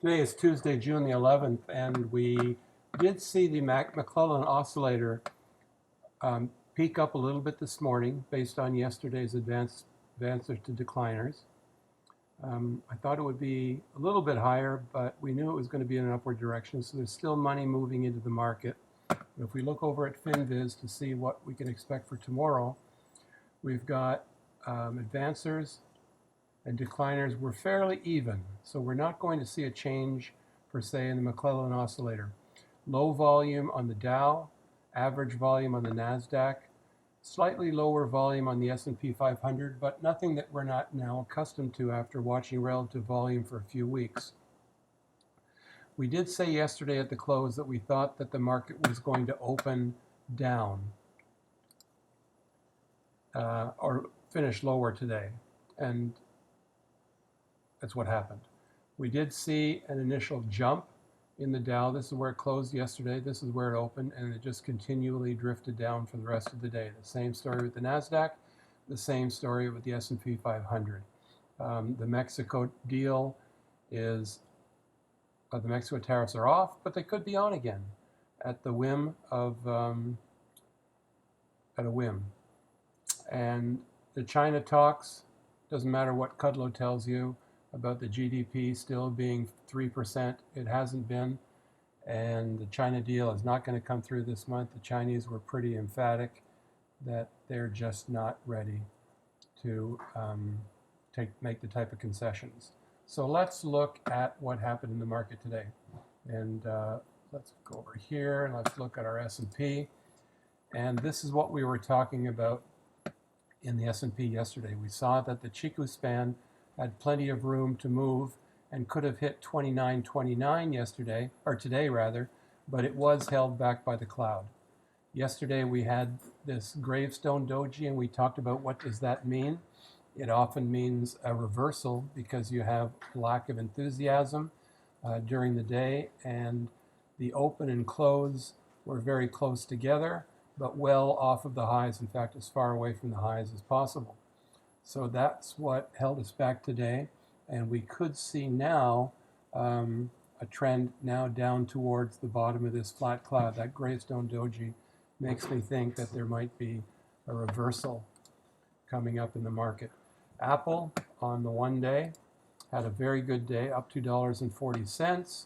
Today is Tuesday, June the 11th, and we did see the McClellan oscillator peak up a little bit this morning based on yesterday's advances to decliners. I thought it would be a little bit higher, but we knew it was going to be in an upward direction, so there's still money moving into the market. If we look over at FinViz to see what we can expect for tomorrow, we've got advancers and decliners were fairly even, so we're not going to see a change per se in the McClellan oscillator. Low volume on the Dow, average volume on the NASDAQ, slightly lower volume on the S&P 500, but nothing that we're not now accustomed to after watching relative volume for a few weeks. We did say yesterday at the close that we thought that the market was going to open down or finish lower today, and that's what happened. We did see an initial jump in the Dow. This is where it closed yesterday. This is where it opened, and it just continually drifted down for the rest of the day. The same story with the NASDAQ, the same story with the S&P 500. The Mexico deal is, the Mexico tariffs are off, but they could be on again at the whim of, at a whim. And the China talks, doesn't matter what Kudlow tells you about the GDP still being 3%. It hasn't been, and the China deal is not going to come through this month. The Chinese were pretty emphatic that they're just not ready to make the type of concessions. So let's look at what happened in the market today. And let's go over here and let's look at our S&P. And this is what we were talking about in the S&P yesterday. We saw that the Chiku span had plenty of room to move and could have hit 29.29 yesterday, or today rather, but it was held back by the cloud. Yesterday we had this gravestone doji, and we talked about what does that mean. It often means a reversal because you have lack of enthusiasm during the day, and the open and close were very close together, but well off of the highs, in fact as far away from the highs as possible. So that's what held us back today, and we could see now a trend now down towards the bottom of this flat cloud. That gravestone doji makes me think that there might be a reversal coming up in the market. Apple on the 1 day had a very good day, up $2.40.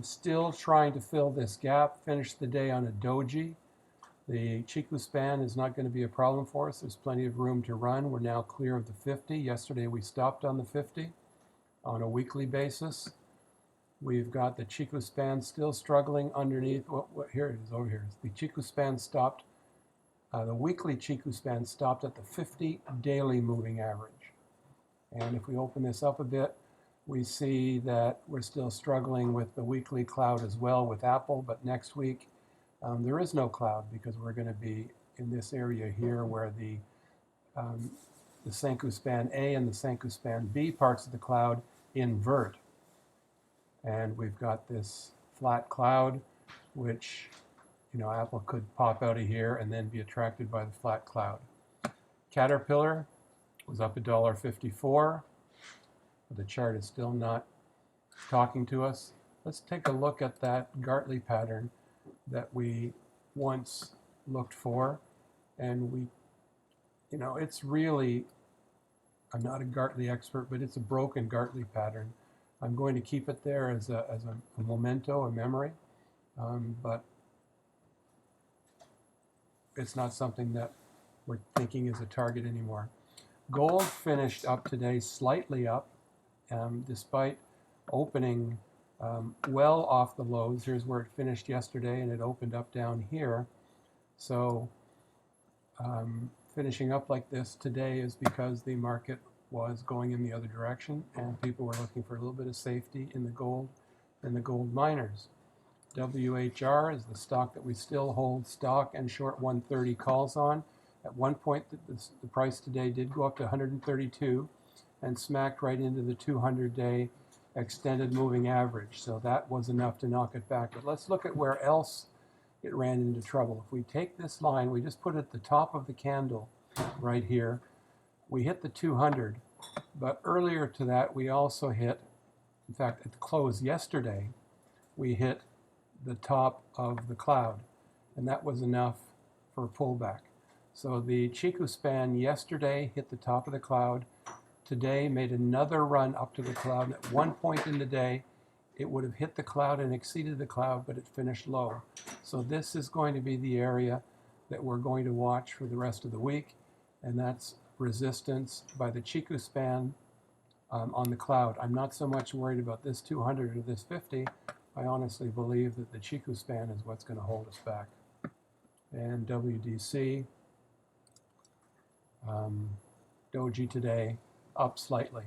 Still trying to fill this gap, finished the day on a doji. The Chiku span is not going to be a problem for us. There's plenty of room to run. We're now clear of the 50. Yesterday we stopped on the 50 on a weekly basis. We've got the Chiku span still struggling underneath. Here it is, over here. The Chiku span stopped. The weekly Chiku span stopped at the 50 daily moving average. And if we open this up a bit, we see that we're still struggling with the weekly cloud as well with Apple, but next week there is no cloud because we're going to be in this area here where the Senkou span A and the Senkou span B parts of the cloud invert. And we've got this flat cloud, which, you know, Apple could pop out of here and then be attracted by the flat cloud. Caterpillar was up $1.54. The chart is still not talking to us. Let's take a look at that Gartley pattern that we once looked for, and we, you know, it's really, I'm not a Gartley expert, but it's a broken Gartley pattern. I'm going to keep it there as a memento, a memory, but it's not something that we're thinking is a target anymore. Gold finished up today, slightly up, despite opening well off the lows. Here's where it finished yesterday, and it opened up down here. So finishing up like this today is because the market was going in the other direction, and people were looking for a little bit of safety in the gold and the gold miners. WHR is the stock that we still hold stock and short 130 calls on. At one point, the price today did go up to 132 and smacked right into the 200-day extended moving average. So that was enough to knock it back. But let's look at where else it ran into trouble. If we take this line, we just put it at the top of the candle right here. We hit the 200, but earlier to that, we also hit In fact, at the close yesterday, we hit the top of the cloud, and that was enough for a pullback. So the Chiku span yesterday hit the top of the cloud. Today made another run up to the cloud. And at one point in the day, it would have hit the cloud and exceeded the cloud, but it finished low. So this is going to be the area that we're going to watch for the rest of the week, and that's resistance by the Chiku span on the cloud. I'm not so much worried about this 200 or this 50. I honestly believe that the Chiku span is what's going to hold us back. And WDC, Doji today, up slightly.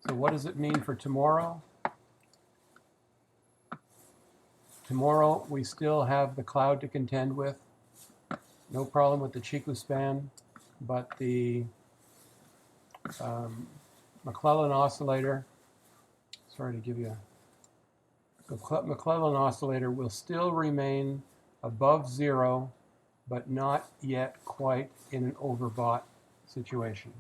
So what does it mean for tomorrow? Tomorrow we still have the cloud to contend with. No problem with the Chiku span, but the McClellan oscillator, sorry to give you, the McClellan oscillator will still remain above zero, but not yet quite in an overbought situation.